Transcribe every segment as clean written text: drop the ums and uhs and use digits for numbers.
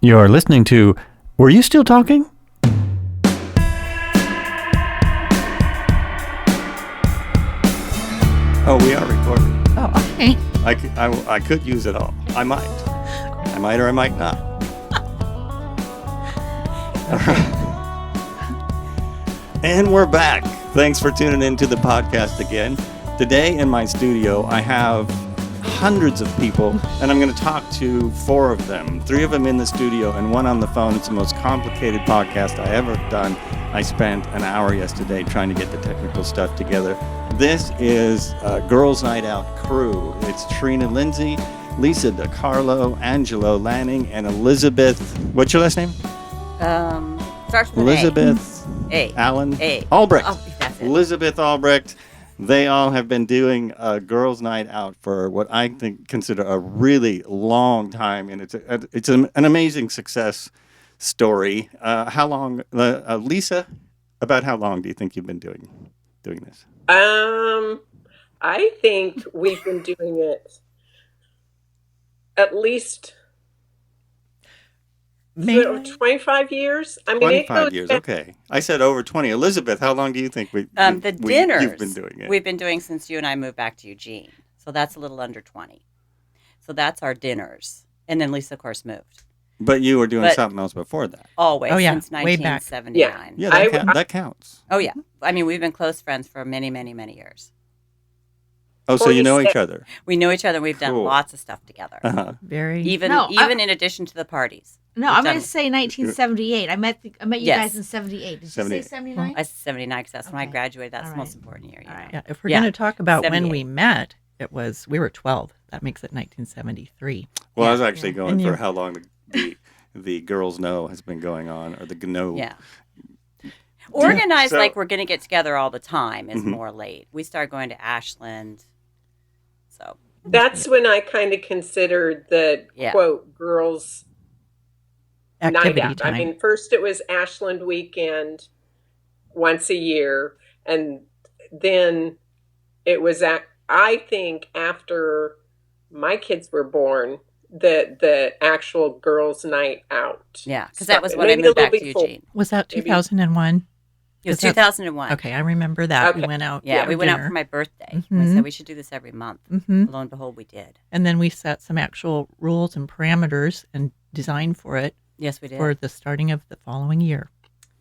You're listening to Were You Still Talking? Oh, we are recording. Oh, okay. I could use it all. I might or I might not. All right. And we're back. Thanks for tuning in to the podcast again. Today in my studio, I have hundreds of people, and I'm going to talk to 4 of them. 3 of them in the studio and 1 on the phone. It's the most complicated podcast I ever done. I spent an hour yesterday trying to get the technical stuff together. This is Girls Night Out crew. It's Trina Lindsay, Lisa DiCarlo, Angelo Lanning, and Elizabeth. What's your last name? Starts with Elizabeth A. Allen A. Albrecht. Oh, that's it. Elizabeth Albrecht. They all have been doing Girls Night Out for what I consider a really long time, and it's an amazing success story. How long, Lisa? About how long do you think you've been doing this? I think we've been doing it at least Maybe 25 years. I mean, 25 years. Okay, I said over 20. Elizabeth, how long do you think The dinners you've been doing it? we've been doing since you and I moved back to Eugene. So that's a little under 20. So that's our dinners. And then Lisa, of course, moved. But you were doing something else before that. Always, Oh, yeah. since Way back. 1979. Yeah, that counts. Oh, yeah. I mean, we've been close friends for many, many, many years. Oh, so you know each other. We know each other. We've done Cool. lots of stuff together. Uh-huh. very. Even in addition to the parties. No, We've I'm going done- to say 1978. I met you Yes. guys in 78. Did you 78. say 79? I said 79 because that's when I Okay. graduated. That's All the most right. important year. All right. Yeah, if we're Yeah. going to talk about when 78. we met, we were 12. That makes it 1973. Well, I Yeah. was actually going And for you- how long the Girls Know has been going on, or the GNO. Yeah. Organized So- like we're going to get together all the time is Mhm. more late. We started going to Ashland. So, That's when I kind of considered the Yeah. quote girls Activity night out. time. I mean, first it was Ashland weekend once a year, and then it was I think after my kids were born the actual girls' night out. yeah, because that was started. when I Maybe a moved little back to before. Eugene. was that maybe- 2001? It was Is that- 2001. Okay, I remember that. We Okay. went out. Yeah, for we went out dinner. for my birthday. We Mhm. said we should do this every month. Mhm. Lo and behold, we did. And then we set some actual rules and parameters and design for it Yes, we did. for the starting of the following year,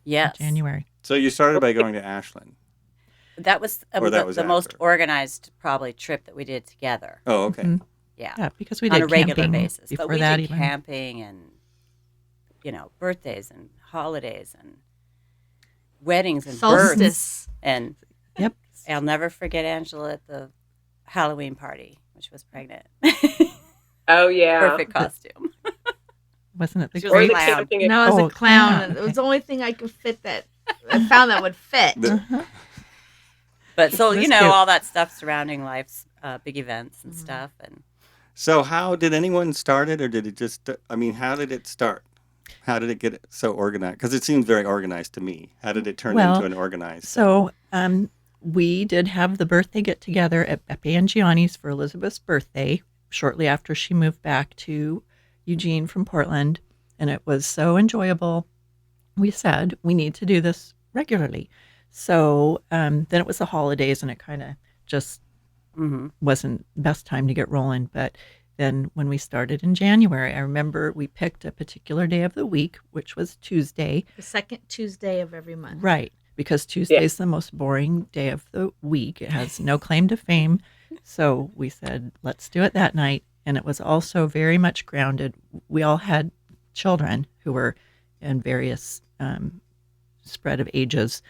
yes. January. So you started by going to Ashland. That was, Or that was the most after. organized probably trip that we did together. Oh, okay. Mhm. Yeah. Yeah, because we On did a regular camping basis. before But we that did even. camping and, birthdays and holidays and weddings and births. Solstice. And Yep. I'll never forget Angela at the Halloween party, which was pregnant. Oh yeah. Perfect costume. Wasn't it the She was Or a the clown. camping No, it was Oh, a clown. clown. It was the only thing I could fit that I found that would fit. The- But so, That's cute. all that stuff surrounding life's big events and Mm-hmm. stuff. And So how did anyone start it, or did it just? How did it start? How did it get so organized? Because it seems very organized to me. How did it turn Well, into an organized? So we did have the birthday get together at Beppe and Gianni's for Elizabeth's birthday shortly after she moved back to Eugene from Portland. And it was so enjoyable. We said we need to do this regularly. So then it was the holidays and it kind of just mhm. wasn't the best time to get rolling. But then when we started in January, I remember we picked a particular day of the week, which was Tuesday. The second Tuesday of every month. Right, because Tuesday is the most boring day of the week. It has no claim to fame. So we said, let's do it that night. And it was also very much grounded. We all had children who were in various spread of ages,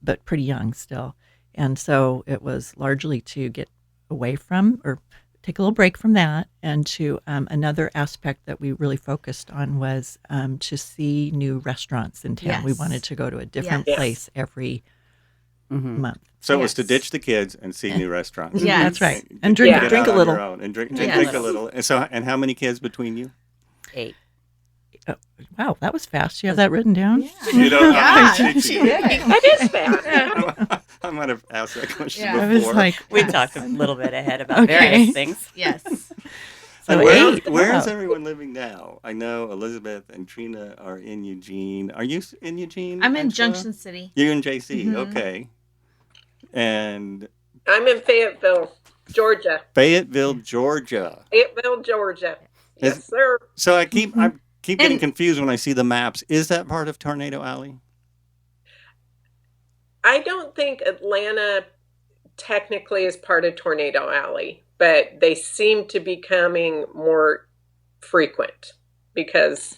but pretty young still. And so it was largely to get away from or take a little break from that. And to another aspect that we really focused on was to see new restaurants in town. We Yes. wanted to go to a different Yes. place every Mhm. month. So it was to Yes. ditch the kids and see new restaurants. Yes. That's right. And drink Yeah. drink Get a out on little. your own and drink Yes. a little. And how many kids between you? 8. Wow, that was fast. You have that written down? You know, Yeah, she she did. did. That is fast. I might have asked that question Yeah. I was before. like, We talked a little bit ahead about Okay. various things. Yes. And So where is wow. everyone living now? I know Elizabeth and Trina are in Eugene. Are you in Eugene? I'm in Angela? Junction City. You're in JC. Mhm. Okay. And I'm in Fayetteville, Georgia. Fayetteville, Georgia. Fayetteville, Georgia. Is- Yes, sir. So I keep getting And- confused when I see the maps. Is that part of Tornado Alley? I don't think Atlanta technically is part of Tornado Alley, but they seem to be becoming more frequent because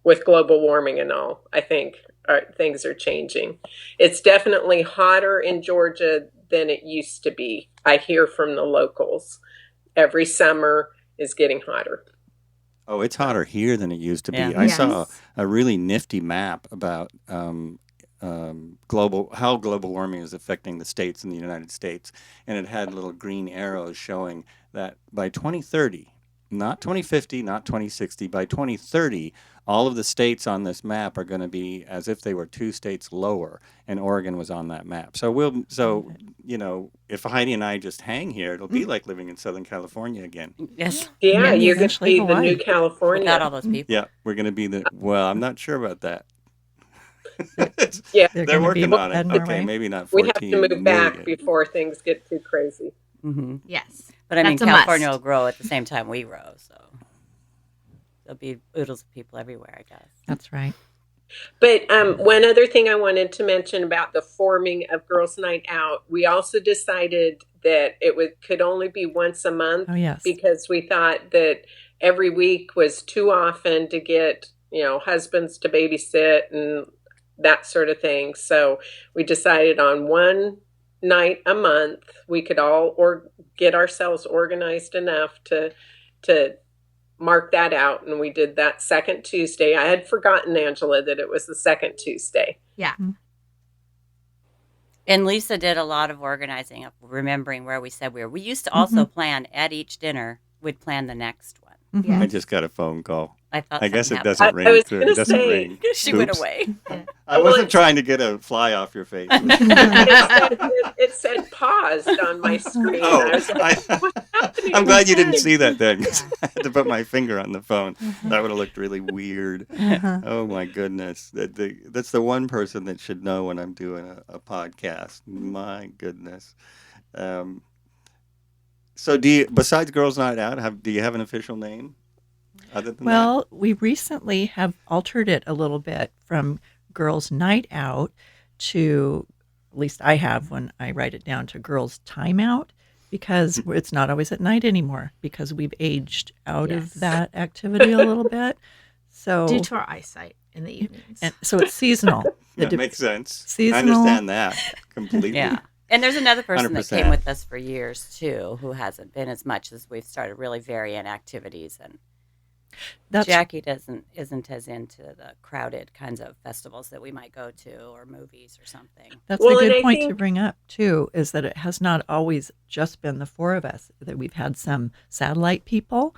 with global warming and all, I think things are changing. It's definitely hotter in Georgia than it used to be. I hear from the locals. Every summer is getting hotter. Oh, it's hotter here than it used to be. Yeah. I Yes. saw a really nifty map about how global warming is affecting the states in the United States, and it had little green arrows showing that by 2030, not 2050, not 2060, by 2030, all of the states on this map are going to be as if they were 2 states lower, and Oregon was on that map. So if Heidi and I just hang here, it'll be like living in Southern California again. Yes. Yeah, Maybe you're going to eventually be the Hawaii. new California. Without all those people. Yeah, we're going to be well, I'm not sure about that. Yeah, They're They're gonna be working on it. in Okay, Norway. maybe not we 14 have to move back million. before things get too crazy. Mm-hmm. Yes. But I mean, That's a California must. will grow at the same time we grow, so there'll be oodles of people everywhere, I guess. That's right. But one other thing I wanted to mention about the forming of Girls' Night Out, we also decided that could only be once a month Oh yes. because we thought that every week was too often to get husbands to babysit and that sort of thing. So we decided on one night a month we could all get ourselves organized enough to mark that out, and we did that second Tuesday. I had forgotten, Angela, that it was the second Tuesday. Yeah. And Lisa did a lot of organizing of remembering where we said we were. We used to also plan at each dinner, we'd plan the next one. Mhm. Yeah. I just got a phone call. I thought I guess it something doesn't I ring was through. gonna It doesn't say- ring. happened. She went Oops. away. I wasn't trying to get a fly off your face. It said paused on my screen. Oh, I was like, what's happening? I'm glad you didn't see that then. 'Cause I had to put my finger on the phone. That would have looked really weird. Uh-huh. Oh my goodness. That's the one person that should know when I'm doing a podcast. My goodness. So besides Girls Night Out, do you have an official name? Other than Well, we recently have altered it a little bit from Girls' Night Out to, at least I have when I write it down, to Girls' Time Out, because it's not always at night anymore because we've aged out Yes. of that activity a little bit. So Due to our eyesight in the evenings. and so it's seasonal. that It makes sense. I seasonal- understand that completely. Yeah. And there's another person that 100%. came with us for years, too, who hasn't been as much as we've started really varying activities. And That's Jackie isn't as into the crowded kinds of festivals that we might go to or movies or something. That's Well, a and good I point to think- bring up, too, is that it has not always just been the four of us, that we've had some satellite people.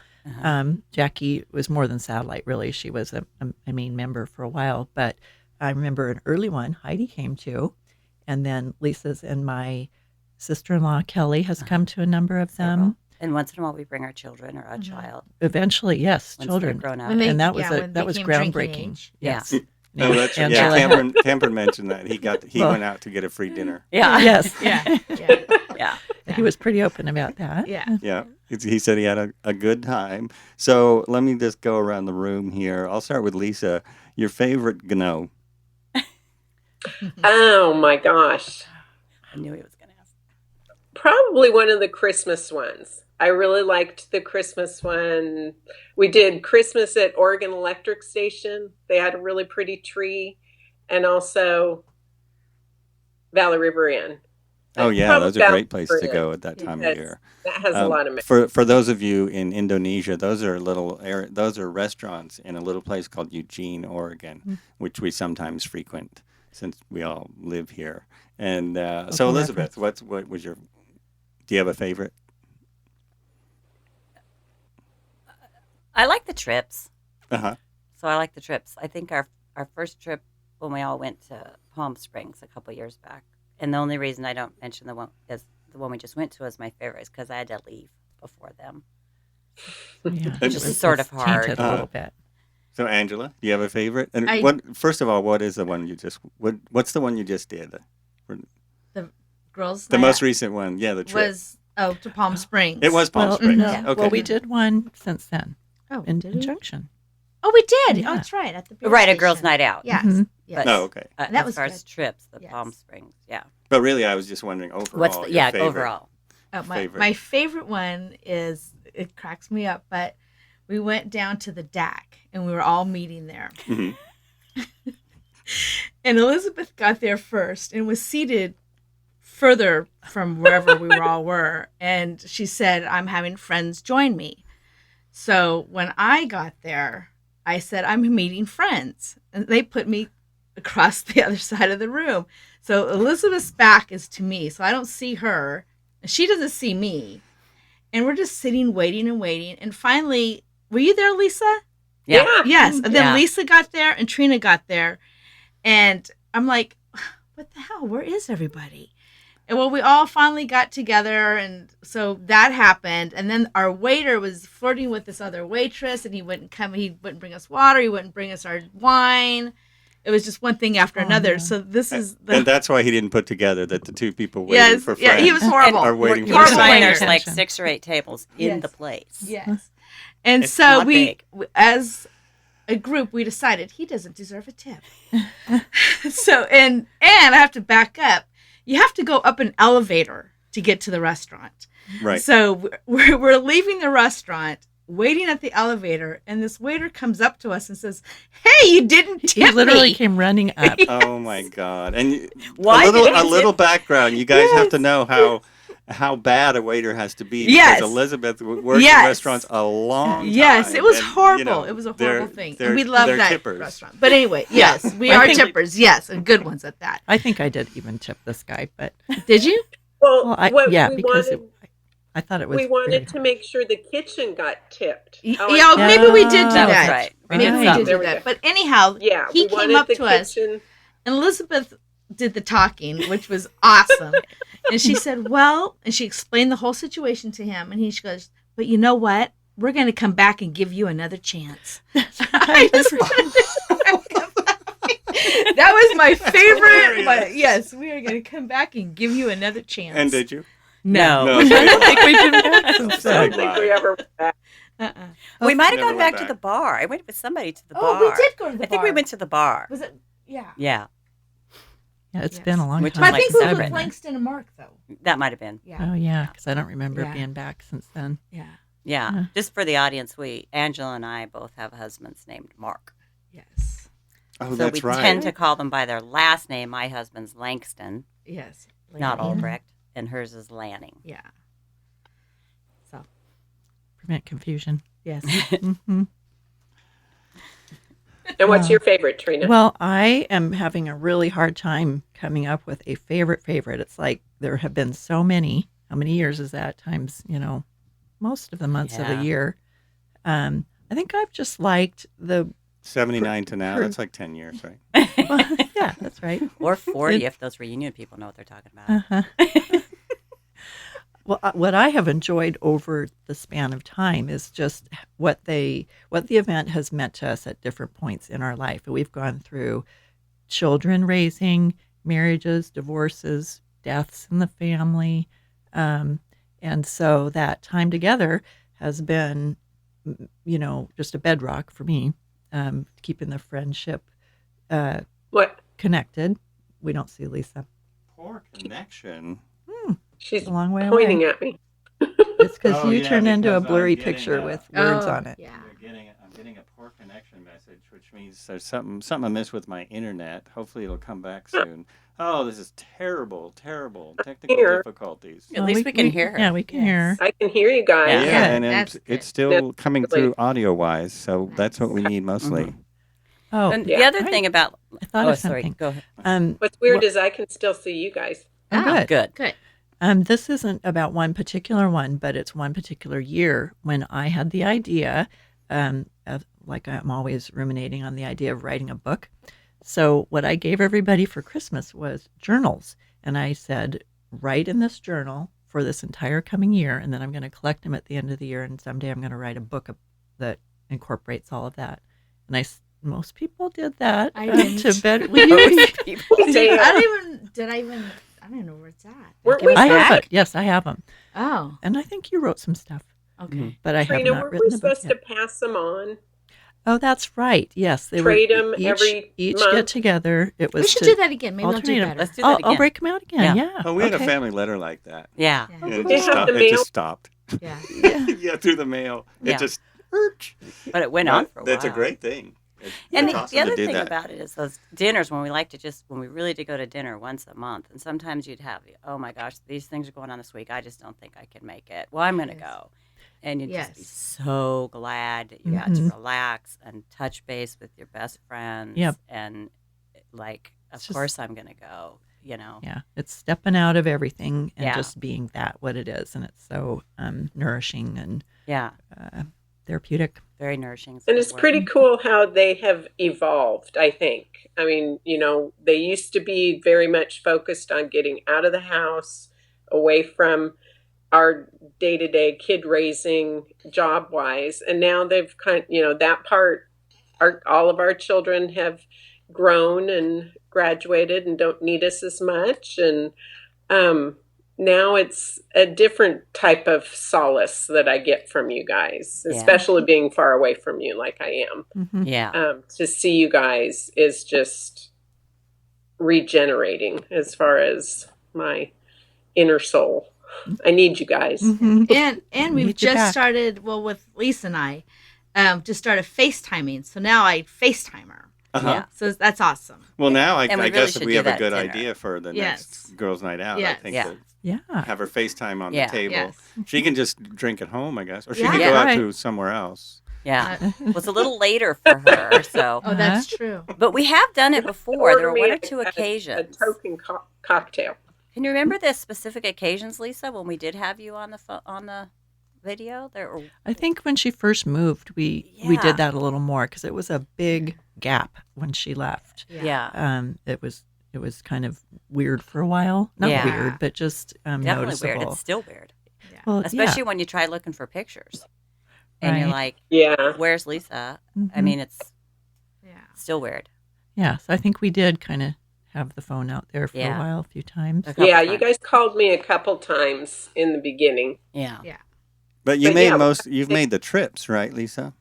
Jackie was more than satellite, really. She was a main member for a while. But I remember an early one Heidi came to, and then Lisa's and my sister-in-law, Kelly, has come to a number of them. And once in a while, we bring our children or a child. Eventually, yes, Once children. they're grown up. When they- And that was when that they was came drinking groundbreaking. age. Yes. Oh, that's right. Angela Yeah, had- Cameron mentioned that he Well- went out to get a free dinner. Yeah. Yes. Yeah. Yeah. Yeah. He was pretty open about that. Yeah. Yeah, he said he had a good time. So let me just go around the room here. I'll start with Lisa. Your favorite GNO? Oh my gosh. I knew he was going to ask. Probably one of the Christmas ones. I really liked the Christmas one. We did Christmas at Oregon Electric Station. They had a really pretty tree. And also Valley River Inn. Oh yeah, Probably those are Valley great places to River go Inn, at that time of because year. That has a lot of For those of you in Indonesia, those are restaurants in a little place called Eugene, Oregon, which we sometimes frequent since we all live here. And so Local Elizabeth, what was your? Do you have a favorite? I like the trips. Uh-huh. So I like the trips. I think our first trip when we all went to Palm Springs a couple years back, and the only reason I don't mention the one we just went to as my favorite is because I had to leave. before them. Yeah, Which is it's sort of tainted hard. a little bit. So, Angela, do you have a favorite? And I- first of all, what is the one you just? What's the one you just did? The girls' The night most recent one, yeah, the trip. was to Palm Springs. It was Palm Well, Springs. no. Okay. Well, we did one since then in did we? Junction. Oh, we did. Yeah. Oh, that's right. At the beer Right, a station. girls' night out. Yes. Mhm. Yes. Oh, okay. That As was far as good. trips, the Yes. Palm Springs. Yeah. But really, I was just wondering overall. your favorite. overall? Oh, favorite. my favorite one is, it cracks me up, but we went down to the DAC and we were all meeting there. Mhm. And Elizabeth got there first and was seated further from wherever we all were. And she said, I'm having friends join me. So when I got there, I said, I'm meeting friends. And they put me across the other side of the room. So Elizabeth's back is to me. So I don't see her. She doesn't see me. And we're just sitting, waiting and waiting. And finally, were you there, Lisa? Yeah. Yes. And then Yeah. Lisa got there and Trina got there. And I'm like, what the hell? Where is everybody? And well, we all finally got together. And so that happened. And then our waiter was flirting with this other waitress and he wouldn't come. He wouldn't bring us water. He wouldn't bring us our wine. It was just one thing after another. no. So this is And that's why he didn't put together that the two people waiting for friends he was horrible. are waiting Keep for in Horrible mind, friends. there's like Attention. 6 or 8 tables in Yes. the place. Yes. And It's so not we, big. as a group, we decided he doesn't deserve a tip. So, and I have to back up. You have to go up an elevator to get to the restaurant. Right. So we're leaving the restaurant, waiting at the elevator, and this waiter comes up to us and says, "Hey, you didn't tip He literally me." came running up. Oh my God! And Why a didn't he little tip- background. You guys have to know how bad a waiter has to be. Yes. Because Elizabeth worked Yes. in restaurants a long time. Yes, it was and, horrible. you know, It was a they're- horrible thing. they're- And we love they're that tippers. restaurant. But anyway, yes, we I are think- tippers. Yes, and good ones at that. I think I did even tip this guy, but Did you? Well, well, what yeah, we because wanted, I thought it was. we very wanted to hard. make sure the kitchen got tipped. Yeah, Oh, I- maybe we did do That was that. right. We Maybe did we something. did There do we that. go. But anyhow, Yeah, he we came wanted up the to us, kitchen. and Elizabeth did the talking, which was awesome. And she said, "Well," and she explained the whole situation to him, and she goes, "But you know what? We're going to come back and give you another chance." I just wanted to that was my favorite. But yes, we are going to come back and give you another chance. And did you? No. No. I don't think we've been back since I then. don't think we ever went back. We might have Never gone went back to back. the bar. I went with somebody to the Oh, bar. we did go to the bar. I think we went to the bar. Was it? Yeah. Yeah, Yeah, it's Yes. been a long Which time. But I like think we were seven. with Langston and Mark, though. that might have been. Yeah. Oh yeah, because I don't remember Yeah. being back since then. Yeah. Yeah. Huh. Just for the audience, Angela and I both have husbands named Mark. Yes. Oh, So that's we right. tend to call them by their last name. My husband's Langston, Yes. not Yeah. Albrecht, and hers is Lanning. Yeah. So, Prevent confusion. yes. hmm And what's Wow. your favorite, Trina? Well, I am having a really hard time coming up with a favorite. It's like there have been so many. How many years is that? Times, most of the months of Yeah. the year. I think I've just liked the. 79 to now. That's like 10 years, right? Well, yeah, that's right. Or 40 if those reunion people know what they're talking about. Uh-huh. Well, what I have enjoyed over the span of time is just what the event has meant to us at different points in our life. We've gone through children raising, marriages, divorces, deaths in the family, and so that time together has been, just a bedrock for me, keeping the friendship What? connected. We don't see Lisa. Poor connection. She's It's a long way pointing away. at me. It's because Oh, you yeah, turned into a because I'm blurry getting picture a- with words Oh, on it. Yeah. I'm getting a poor connection message, which means there's something amiss with my internet. Hopefully it'll come back soon. Oh, this is terrible technical Here. difficulties. At least we can hear her. Yeah, we can hear her. I can hear you guys. Yeah, Yeah. and That's it's good. still That's coming good. through audio-wise, so that's what we need mostly. Oh, And Yeah. the other thing about I thought oh, of sorry, something. go ahead. What's weird What- is I can still see you guys. oh, good. Good. Good. This isn't about one particular one, but it's one particular year when I had the idea, of, like I'm always ruminating on the idea of writing a book. So what I gave everybody for Christmas was journals. And I said, write in this journal for this entire coming year, and then I'm going to collect them at the end of the year, and someday I'm going to write a book that incorporates all of that. And most people did that. I didn't. To bed. People Damn. I don't know where it's at. Weren't we I supposed- have it. Yes, I have them. Oh, And I think you wrote some stuff, okay. but I have Trina, not weren't written we the book supposed yet. to pass them on? Oh, that's right. Yes, they Trade were 'em each, every each month? get together. It was We should to do that again. Maybe I'll do alternate 'em. better. Let's do that I'll again. break them out again. Yeah. Yeah. Oh, we had a okay. family letter like that. Yeah. Yeah. And it They just have stopped. the It mail- just stopped. Yeah. Yeah, through the mail. It Yeah. just. But it went on for a while. That's a great thing. And It's the awesome other to do thing that. about it is those dinners when we really did go to dinner once a month, and sometimes you'd have, oh my gosh, these things are going on this week. I just don't think I can make it. Well, I'm going to Yes. go. And you'd just be Yes. so glad that you got to relax and touch base with your best friends. Yep. And like, of It's just- course I'm going to go, you know. Yeah, it's stepping out of everything and Yeah. just being that what it is, and it's so nourishing and Yeah. therapeutic. Very nourishing. And it's pretty cool how they have evolved, I think. I mean, they used to be very much focused on getting out of the house, away from our day-to-day kid raising job wise. And now they've that part, all of our children have grown and graduated and don't need us as much. And now it's a different type of solace that I get from you guys, Yeah. especially being far away from you like I am. Mm-hmm. Yeah. To see you guys is just regenerating as far as my inner soul. I need you guys. Mm-hmm. And we've Need you just back. started, with Lisa and I, just started FaceTiming. So now I FaceTime her. Uh-huh. Yeah. So that's awesome. Well, now And we I really guess should we do have a that good dinner. idea for the Yes. next girls' night out. Yes. I think Yeah. that Yeah. have her FaceTime on Yeah. the table. Yes. She can just drink at home, I guess, or she Yeah. can Yeah. go out Right. to somewhere else. Yeah. Well, it's a little later for her, so. Oh, that's true. But we have done it before. There were Order one me or two a occasions. token cocktail. Can you remember the specific occasions, Lisa, when we did have you on the video? I think when she first moved, we Yeah. did that a little more because it was a big gap when she left. Yeah. It was kind of weird for a while. Not Yeah. weird, but just Definitely noticeable. weird. It's still weird. Well, Especially when you try looking for pictures. And you're Right. like, Yeah. where's Lisa? I Mhm. mean, it's Yeah. still weird. yeah. So I think we did kind of have the phone out there for Yeah. a while, a few times. A couple Yeah, you times. guys called me a couple times in the beginning. Yeah. Yeah. But you But made yeah, you've made the trips, right, Lisa?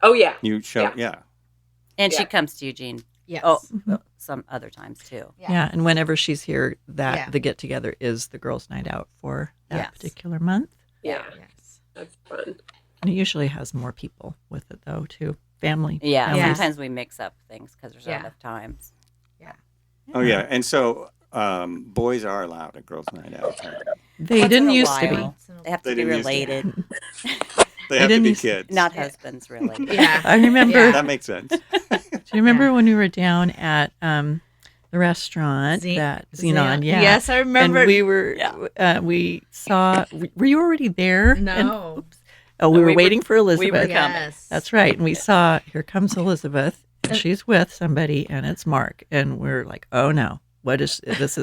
Oh, yeah. You show, Yeah. yeah. And she Yeah. comes to Eugene. Yes. Oh, Mhm. some other times too. Yeah. And whenever she's here, Yeah. the get together is the girls' night out for that Yes. particular month. Yeah. Yes. That's fun. And it usually has more people with it though too. Family. Yeah. families. Sometimes we mix up things because there's not Yeah. enough times. Oh, yeah. And so boys are allowed at girls' night out. Right? They Once didn't in a used to be. while. They have to They be didn't used to. related, They have to didn't be use- kids. not husbands, really. Yeah. I remember. Yeah. That makes sense. Do you remember when we were down at the restaurant that Xenon? Yeah. Yes, I remember. And we were. Yeah. We saw. Were you already there? And- No. oh, we No, were we were- waiting for Elizabeth. we were coming. Yes. That's right. And we saw. Here comes Elizabeth. And she's with somebody, and it's Mark. And we're like, oh no. What is this? This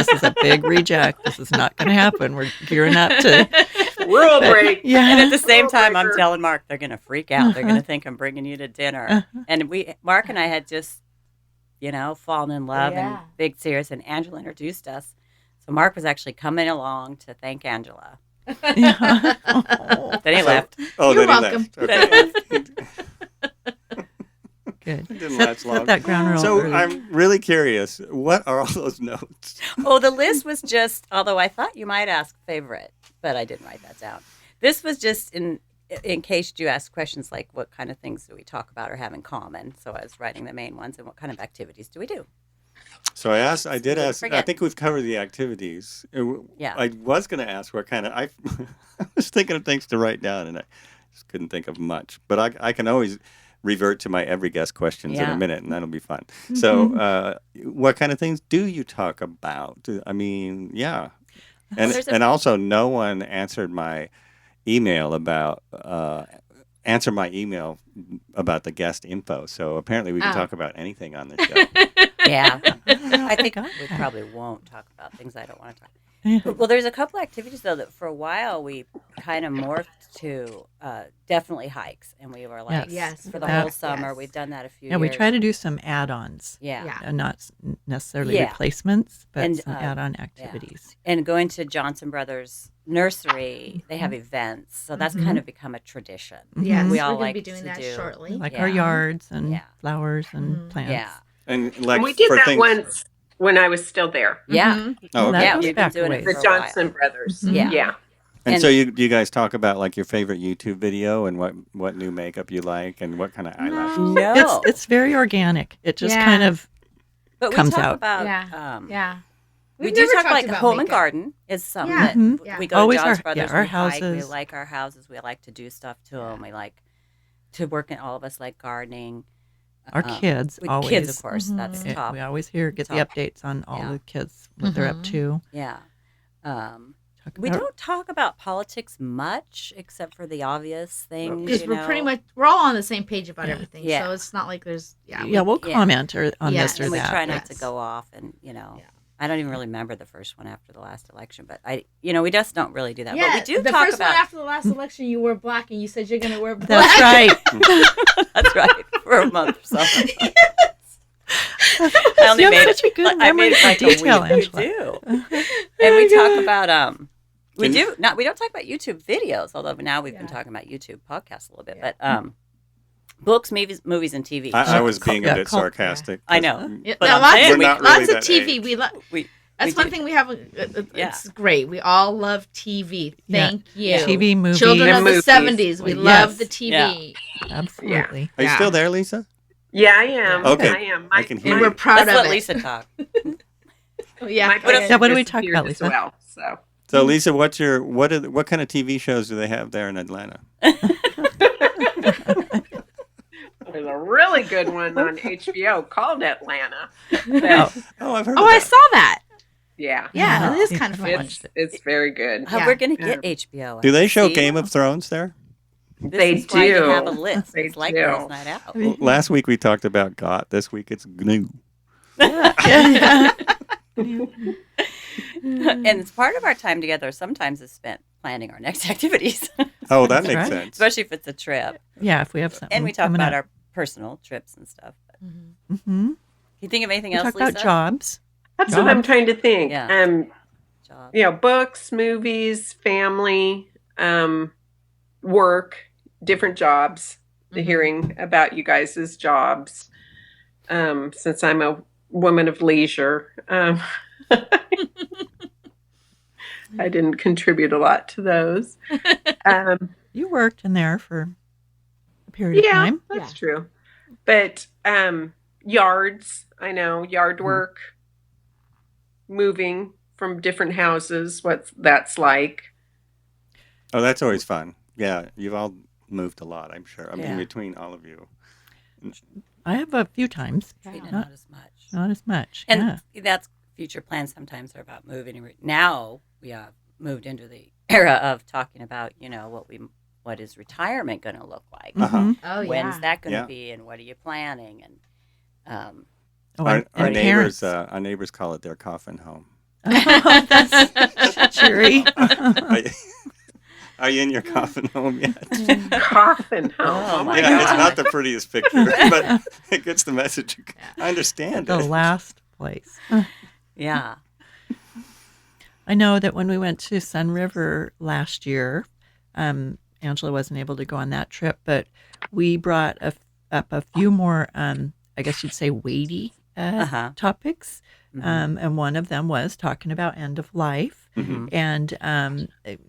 is a big reject. This is not going to happen. We're gearing up to. Rule break. And at Yeah. the same time, I'm Breaker. telling Mark they're going to freak out. They're going to think I'm bringing you to dinner. And Mark and I had just, fallen in love and Yeah. big serious. And Angela introduced us. So Mark was actually coming along to thank Angela. Yeah. Then he So- left. Oh, You're then welcome. he left. Okay. Good. Didn't last long. Set that ground rule. So early. I'm really curious. What are all those notes? Oh, the list was just, although I thought you might ask favorite, but I didn't write that down. This was just in case you ask questions like what kind of things do we talk about or have in common. So I was writing the main ones and what kind of activities do we do? So I did ask. I Forget. think we've covered the activities. Yeah. I was going to ask what kind of. I was thinking of things to write down, and I just couldn't think of much. But I can always revert to my every guest questions in Yeah. a minute, and that'll be fun. So, what kind of things do you talk about? I mean, yeah, and there's a- and also, no one answered my email about. Answer my email about the guest info. So apparently we can Oh. talk about anything on the show. Yeah. I think got we that. probably won't talk about things I don't want to talk about. Well, there's a couple activities though that for a while we kind of morphed to definitely hikes, and we were like, Yes, for the that- whole summer. yes. We've done that a few Yeah, years. we try to do some add-ons. Yeah. Yeah. And not necessarily Yeah. replacements, but And, some add-on activities. And going to Johnson Brothers Nursery, they have events, so that's kind of become a tradition. Yes, We all we're going like to be doing to that do. shortly. Like Yeah. our yards and Yeah. flowers and plants. Yeah, And like we did for that things, once when I was still there. yeah, Mhm. Oh, okay. That yeah. goes We've been back doing a it The for ways. a while. Johnson Brothers. Yeah. Yeah. And so do you guys talk about like your favorite YouTube video and what new makeup you like and what kind of eyelashes? No, It's very organic. It just Yeah. kind of but we comes talk out. about Yeah. Yeah. We We've do never talk talked like about home and makeup. garden is something Yeah. that Mhm. Yeah. we go Always to John's our- Brothers. our we hike, we houses. like our houses. We like to do stuff to them. We like to work in. All of us like gardening. our kids always. Kids, of course. That's Yeah, top. we always get the top. updates on all Yeah. the kids, what they're up to. Yeah. Talk We about- don't talk about politics much, except for the obvious things. Because you we're know. pretty much we're all on the same page about everything. Yeah. So it's not like there's Yeah, we'll Yeah. comment on Yeah, this or And we that. try but- not to go off, and Yeah. I don't even really remember the first one after the last election, but we just don't really do that. Yeah, but we do the talk first about. one after the last election, you wore black, and you said you're going to wear black. That's right. That's right, for a month or so. You have such a good I made memory it for like detail, a week. Angela. We do, and we talk about We don't talk about YouTube videos, although now we've been talking about YouTube podcasts a little bit. But books, movies, and TV. I was being a Yeah, bit sarcastic. I know. Yeah, But no, I'm lots, saying We're not really lots of that TV. age. That's we one do. thing we have. It's great. We all love TV. Yeah. Thank you. TV, movies. Children of the movies. 70s. We Yes. love the TV. Absolutely. Are you Yeah. still there, Lisa? Yeah, I am. Okay. I am. I can hear And you. we're proud Let's of let it. Lisa talk. Yeah. My okay. Yeah, what do we parents talk about, disappeared Lisa? As well, so. So Lisa, what kind of TV shows do they have there in Atlanta? There's a really good one on HBO called Atlanta. Oh, I've heard Oh, of I that. saw that. Yeah. Yeah, it is Yeah. kind of fun. It's very good. Yeah. We're going to get HBO. Do they show See? Game of Thrones there? This They is why you do. have a list. They It's like do. Girls Night Out. Well, last week we talked about GOT. This week it's GNU. And it's part of our time together sometimes is spent planning our next activities, Oh, that That's makes right. sense. especially if it's a trip. Yeah, if we have something. And we talk coming about up. our personal trips and stuff. But Mhm. can you think of anything We else, talk Lisa? about jobs. That's what I'm Jobs. trying to think. Yeah. Job. Books, movies, family, work, different jobs. Hearing about you guys' jobs, since I'm a woman of leisure, I didn't contribute a lot to those. You worked in there for a period of Yeah, time. that's true. But yards, I know, yard work, moving from different houses, what that's like. Oh, that's always fun. Yeah, you've all moved a lot, I'm sure. I mean, Yeah. between all of you. I have a few times. Trina, Not, not as much. not as much. And yeah. that's future plans sometimes are about moving. Now we have moved into the era of talking about, what is retirement going to look like? Uh-huh. Mhm. Oh, yeah. When's that going to Yeah. be, and what are you planning? And Oh, Our, and our parents. neighbors call it their coffin home. That's cheery. Are you in your coffin home yet? Coffin home. Oh, my Yeah, it's God. not the prettiest picture, but it gets the message. I understand The it. last place. yeah, I know that when we went to Sun River last year, Angela wasn't able to go on that trip, but we brought up a few more, I guess you'd say, weighty topics. And one of them was talking about end of life and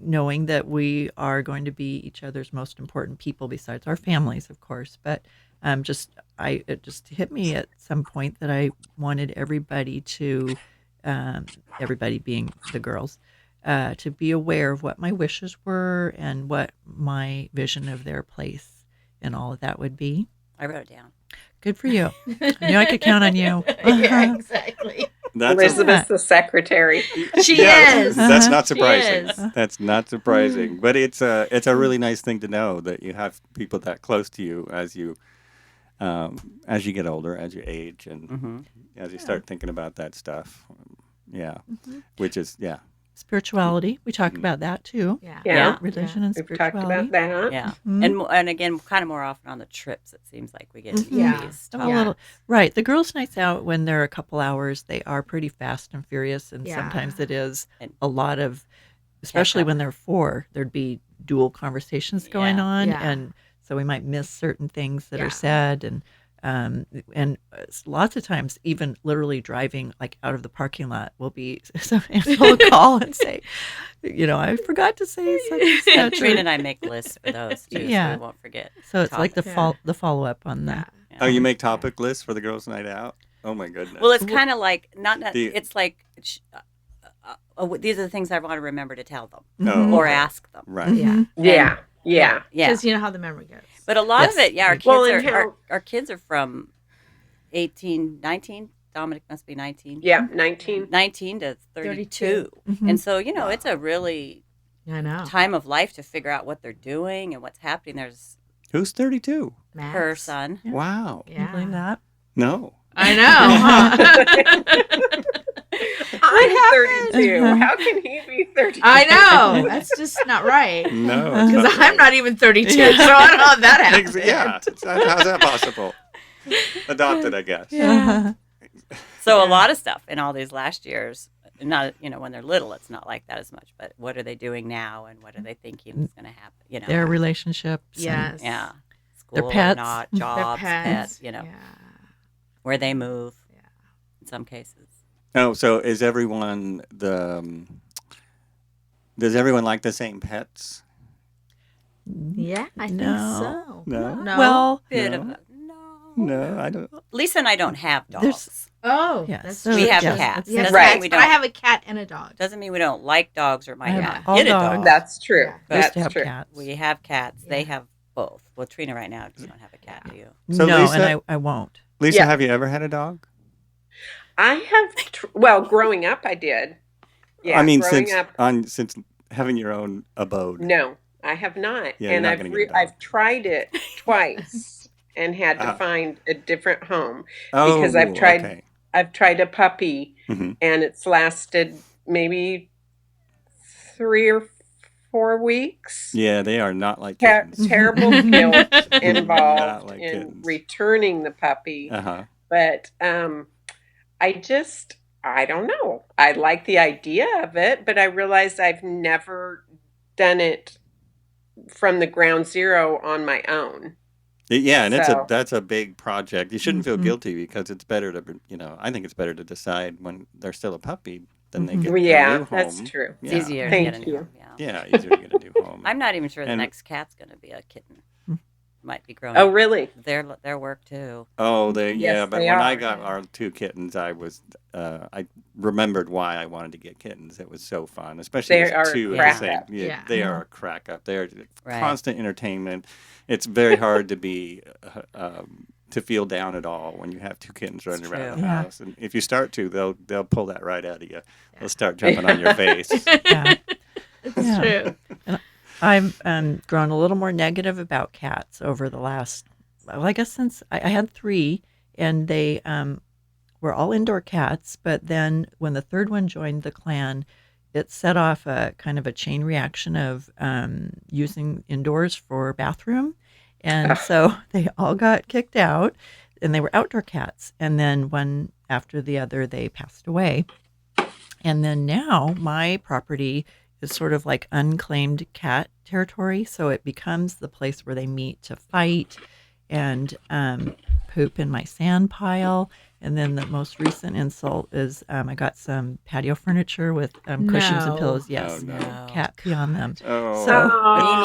knowing that we are going to be each other's most important people besides our families, of course. But it just hit me at some point that I wanted everybody to, everybody being the girls, to be aware of what my wishes were and what my vision of their place and all of that would be. I wrote it down. Good for you. I knew I could count on you. Yeah, exactly. That's Elizabeth's the secretary. She Yeah, is. That's Uh-huh. not surprising. She is. That's not surprising. But it's a really nice thing to know that you have people that close to you as you get older, as you age, and as you start thinking about that stuff. Yeah, which is Spirituality. We talk about that too. Yeah. Yeah. Religion and We've spirituality. talked about that. Yeah, Mhm. and again, kind of more often on the trips. It seems like we get into Yeah. these. A topics. little, right. The girls' nights out, when they're a couple hours, they are pretty fast and furious, and Yeah. sometimes it is And- a lot of, especially up. when they're 4, there'd be dual conversations going Yeah. on, Yeah. and so we might miss certain things that Yeah. are said, and lots of times, even literally driving like out of the parking lot, will be some Angela will call and say, I forgot to say such and And such. Trina and I make lists for those too, so Yeah. we won't forget. So it's like topics. the follow up on Yeah. that. Yeah. Oh, you make topic lists for the girls' night out? Oh my goodness. Well, it's kind of like not. Do you- It's like these are the things I want to remember to tell them Mhm. or ask them. right. Yeah. Yeah. Yeah. Yeah, Because you know how the memory goes. but a lot of Yes. it, yeah. Our kids Well, and our kids are from 18, 19. Dominic must be 19. Yeah. 19. 19 to 32. Mhm. And so, it's a really I know. time of life to figure out what they're doing and what's happening. There's Who's 32? Max. her son. Yeah. Wow. Can you believe that? No. I know. Huh? I'm 32. How can he be 32? I know. That's just not right. No. it's Because not I'm right. not even 32, so I don't know how that happened. Yeah. How's that possible? Adopted, I guess. Yeah. So a lot of stuff in all these last years, not, when they're little, it's not like that as much, but what are they doing now and what are they thinking is going to happen, Their relationships. and- Yes. Yeah. Their School or pets. not, Their jobs, pets. pet, Yeah. where they move. Yeah. In some cases. Oh, so is everyone does everyone like the same pets? Yeah, I think No. so. No? No. Well, Bit No. of a no. No, I don't. Lisa and I don't have dogs. There's- Oh, Yeah, that's so- true. We have yes, cats. Yeah, Doesn't Right. mean we but I don't. have a cat and a dog. Doesn't mean we don't like dogs or might I have not all get a dogs. dog. That's true. Yeah. I used That's to have true. cats. We have cats. They Yeah. have both. Well, Trina right now, you don't have a cat, do you? So no, Lisa- and I won't. Lisa, Yeah. have you ever had a dog? I have, well, growing up, I did. Yeah, I mean, growing since up, since having your own abode. no, I have not. Yeah, you're and not I've gonna get a dog. I've tried it twice and had to Uh-huh. find a different home. Oh, Because I've tried- Okay. I've tried a puppy, Mhm. and it's lasted maybe 3 or 4 weeks. Yeah, they are not like kittens. Terrible guilt involved Not like in kittens. returning the puppy. Uh-huh. But I don't know. I like the idea of it, but I realized I've never done it from the ground zero on my own. Yeah, and So- that's a big project. You shouldn't feel Mhm. guilty because it's better to, I think it's better to decide when they're still a puppy than they Mhm. get a Yeah, new home. that's true. It's Yeah. easier Thank to get a new you. home, yeah. Yeah, easier to get a new home. I'm not even sure the And- next cat's going to be a kitten. Mm. Might be growing. Oh, really? Their work too. Oh, Yes, yeah, but they when are. I got our 2 kittens, I remembered why I wanted to get kittens. It was so fun, especially They with are 2 crack at the same. up. Yeah, Yeah. they are a crack up. They are Right. constant entertainment. It's very hard to be to feel down at all when you have 2 kittens running It's around true. the Yeah. house. And if you start to, they'll pull that right out of you. They'll start jumping on your face. Yeah. It's Yeah. true. I've grown a little more negative about cats over the last, well, I guess since I had 3, and they were all indoor cats. But then when the third one joined the clan, it set off a kind of a chain reaction of using indoors for bathroom. And so they all got kicked out, and they were outdoor cats. And then one after the other, they passed away. And then now my property is sort of like unclaimed cat territory. So it becomes the place where they meet to fight and poop in my sand pile. And then the most recent insult is I got some patio furniture with cushions and No. pillows. Yes, Oh, no. cat pee on them. Oh. So-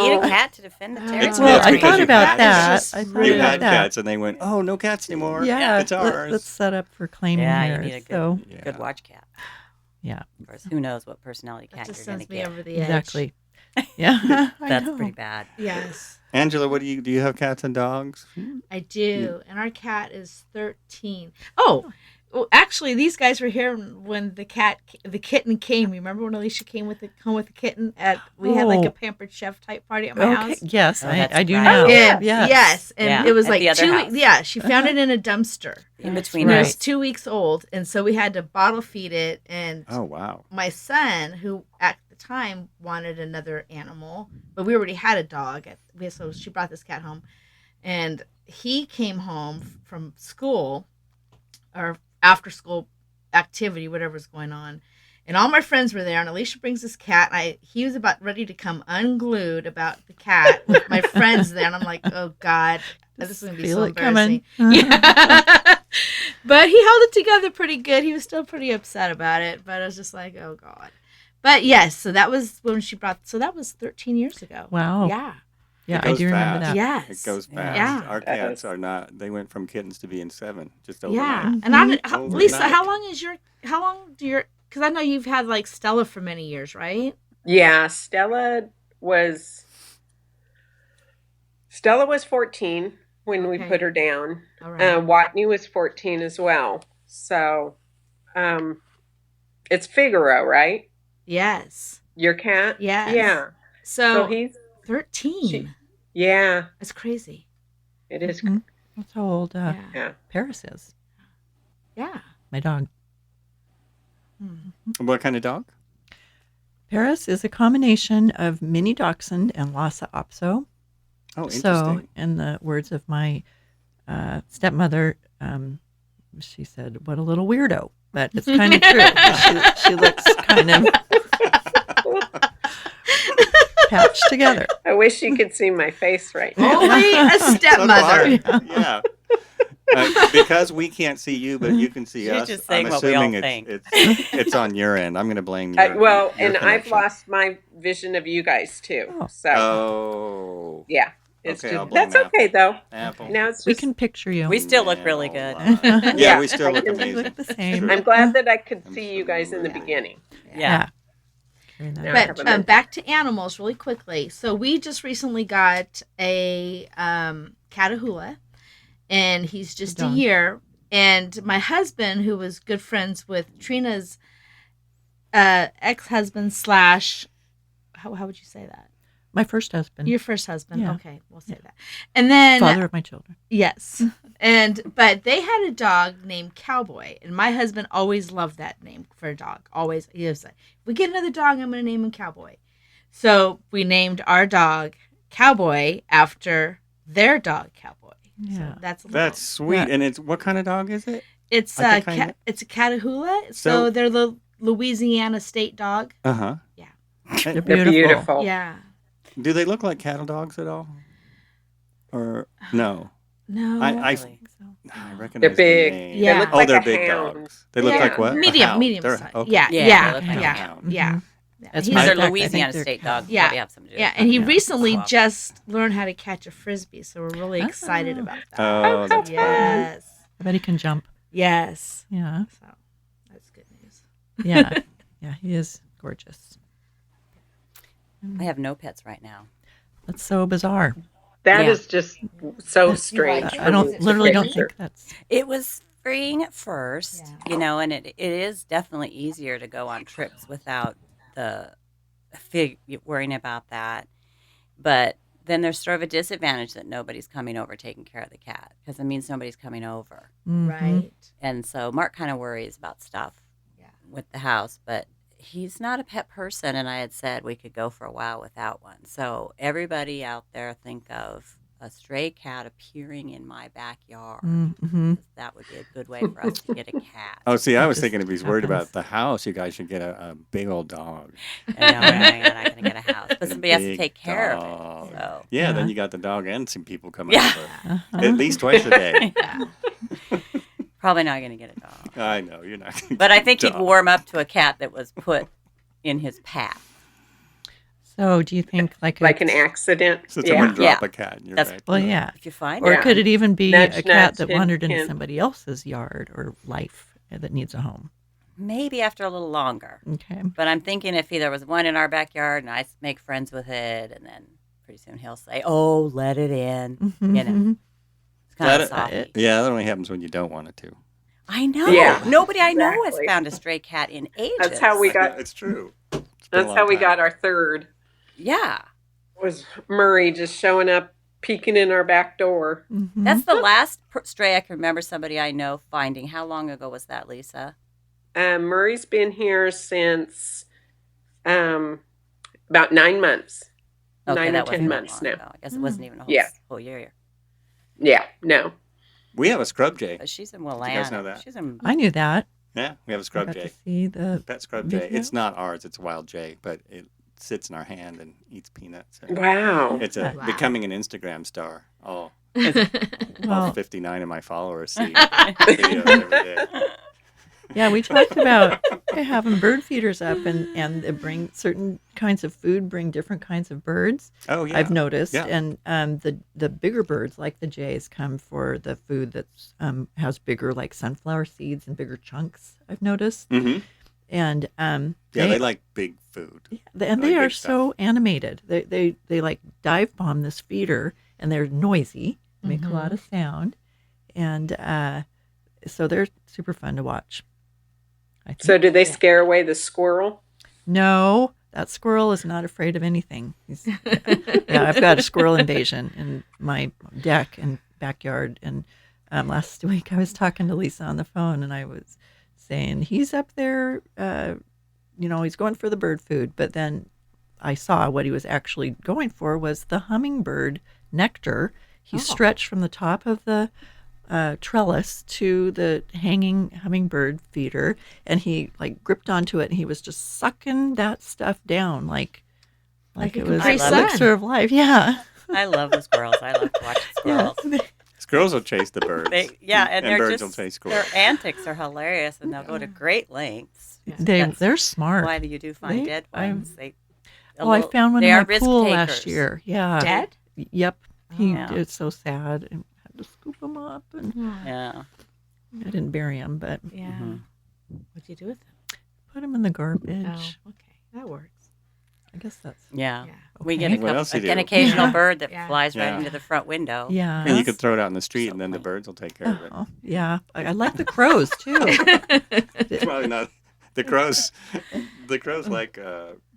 You need a cat to defend the territory. It's- Well, it's I because thought you about had- that. It's just I thought You about had that. cats, and they went, "Oh, no cats anymore. Yeah, it's ours." Let's set up for claiming Yeah, you here. need a good, So Yeah. good watch cat. yeah, Of course, who knows what personality That cat just you're going sends to me get. over the edge. exactly. Yeah, I That's know. pretty bad. Yes, Angela, do you have cats and dogs? I do. And our cat is 13. Oh, Well, actually, these guys were here when the kitten came. You remember when Alicia came home with the kitten? We had like a Pampered Chef type party at my house. Yes, Oh, I do right. know. And, Yes. yes. And it was at like the other 2 house. weeks. Yeah, she found it in a dumpster. In between And it Right. was 2 weeks old, and so we had to bottle feed it. And Oh, wow. my son, who at the time wanted another animal, but we already had a dog. So she brought this cat home, and he came home from school or after school activity, whatever was going on, and all my friends were there. And Alicia brings this cat, and he was about ready to come unglued about the cat with my friends there, and I'm like, oh God, this is gonna be Feel so it coming. embarrassing. Yeah. But he held it together pretty good. He was still pretty upset about it, but I was just like, oh God. But yes, so that was when she brought. So that was 13 years ago. Wow. Yeah. Yeah, It I goes do remember fast. that. Yes. It goes fast. Yeah. Our That cats is- are not. They went from kittens to being 7 just Yeah. overnight. And Overnight. Lisa, how long do your? Because I know you've had like Stella for many years, right? Yeah, Stella was 14 when we Okay. put her down. All right. Watney was 14 as well. So, it's Figaro, right? Yes. Your cat? Yes. Yeah. So, So he's 13. yeah. That's crazy. It is. Mhm. That's how old Yeah. Yeah. Paris is. Yeah. My dog. What kind of dog? Paris is a combination of mini dachshund and Lhasa Apso. Oh, interesting. So, in the words of my stepmother, she said, "What a little weirdo," but it's kind of true. she looks kind of patched together. I wish you could see my face right now. Only a So do stepmother. I. Yeah. Because we can't see you, but you can see She's us. just saying I'm what we all assuming think. it's on your end. I'm going to blame you. Well, and I've lost my vision of you guys too. Oh. So Oh, yeah, it's Okay, I'll just blame that's okay though. Apple. Now it's We just. can picture you. We still look really good. Yeah, Yeah. we still look You amazing. look the same. True. I'm glad that I could I'm see you guys in the sure. beginning. Yeah. Carrying that Yeah. out. But back to animals really quickly. So we just recently got a Catahoula, and he's just a Dog. year. And my husband, who was good friends with Trina's ex-husband slash, how would you say that? My first husband, Your first husband. Yeah. Okay, we'll say that. And then father of my children. yes, but they had a dog named Cowboy, and my husband always loved that name for a dog. Always, he was like, "If we get another dog, I'm going to name him Cowboy." So we named our dog Cowboy after their dog Cowboy. Yeah. So that's That's sweet. Yeah. And it's what kind of dog is it? it's I a think I know. it's a Catahoula. So So- they're the Louisiana state dog. Uh huh. Yeah. They're They're beautiful. beautiful. Yeah. Do they look like cattle dogs at all? Or no? No. I Really. I recognize They're the big. name. Yeah. They look Oh, like they're a big hound. dogs. They look Yeah. like what? A Medium, hound. medium They're- size. okay. Yeah, Yeah, yeah, they look like a yeah, hound. yeah. Mhm. Yeah. As a He's- matter They're of fact, I think Louisiana they're state cattle. dogs. Yeah. Probably have some to do Yeah, with and he it. recently Swap. just learned how to catch a frisbee, so we're really Oh. excited about that. Oh, that's fun. Yes, I bet he can jump. yes. Yeah. So that's good news. Yeah. Yeah. He is gorgeous. I have no pets right now. That's so bizarre. That Yeah. is just so strange. I don't literally don't think that's. It was freeing at first, Yeah. and it is definitely easier to go on trips without the worrying about that. But then there's sort of a disadvantage that nobody's coming over taking care of the cat because it means nobody's coming over. Mhm. Right. And so Mark kind of worries about stuff Yeah. with the house, but he's not a pet person. And I had said we could go for a while without one. So everybody out there think of a stray cat appearing in my backyard. Mhm. That would be a good way for us to get a cat. Oh, see, I was Just thinking if he's worried happens. about the house, you guys should get a big old dog. No, we're not going to get a house. But somebody has to Big take care of dog. it. So. Yeah, then Yeah. you got the dog and some people coming Yeah. over. Uh-huh. At least twice a day. Probably not going to get a dog. I know, you're not going to But I think he'd warm up to a cat that was put in his path. So, do you think like An accident. So Yeah. someone drop Yeah. a cat in your That's- backyard. Well, yeah. If you find Or it. could it even be Nudge, a cat nudge, that hint, wandered into hint. somebody else's yard or life that needs a home? Maybe after a little longer. Okay. But I'm thinking if there was one in our backyard and I make friends with it, and then pretty soon he'll say, "Oh, let it in." Mhm. You know, it's kind That- of soft. Yeah, that only happens when you don't want it to. I know. Yeah, Nobody I know has exactly. found a stray cat in ages. That's how we got. It's true. It's been a That's long how we time. got our third. Yeah. Was Murray just showing up, peeking in our back door? Mhm. That's the last stray I can remember somebody I know finding. How long ago was that, Lisa? Murray's been here since about 9 months. Okay, 9 or that 10 wasn't that months long now. ago. I guess it wasn't even a whole, Yeah. whole year. Yeah, no. We have a scrub jay. But she's in Willamette. you guys know that? She's in. I knew that. Yeah, we have a I scrub got jay. to see the. Pet scrub jay. video. It's not ours. It's a wild jay, but it sits in our hand and eats peanuts. And Wow. it's Wow. becoming an Instagram star. All Well, 59 of my followers see videos every day. yeah, we talked about having bird feeders up, and they bring certain kinds of food, bring different kinds of birds. Oh yeah, I've noticed, Yeah. and the bigger birds, like the jays, come for the food that's has bigger, like sunflower seeds and bigger chunks. I've noticed, hmm and Yeah, they like big food. and like they are big so animated. They like dive bomb this feeder, and they're noisy, make a lot of sound, and so they're super fun to watch. I think. So did they scare away the squirrel? No, that squirrel is not afraid of anything. Yeah, I've got a squirrel invasion in my deck and backyard. And last week I was talking to Lisa on the phone, and I was saying he's up there. He's going for the bird food. But then I saw what he was actually going for was the hummingbird nectar. He stretched from the top of the trellis to the hanging hummingbird feeder, and he like gripped onto it, and he was just sucking that stuff down like Like a it was Capri an Sun. elixir of life. Yeah, I love the squirrels. I love to watch the yeah. squirrels. Squirrels will chase the birds. And they're birds just will chase their squirrels. antics are hilarious, and they'll go to great lengths. That's They're smart. why you do find They- dead I've- ones. I found one they in are my risk pool takers. last year. Yeah, Dead? Yep, he Yeah. did so sad, and had to scoop him up, and Yeah. I didn't bury him, but Yeah. Mhm. What'd you do with them? put him in the garbage. Oh, okay. That works. I guess that's Yeah. Yeah. We Okay. get What else you an do? occasional bird that Yeah. flies right Yeah. into the front window. yeah. And you could throw it out in the street, So and then the funny. birds will take care of it. Oh, yeah, I like the crows too. It's probably not the crows. The crows like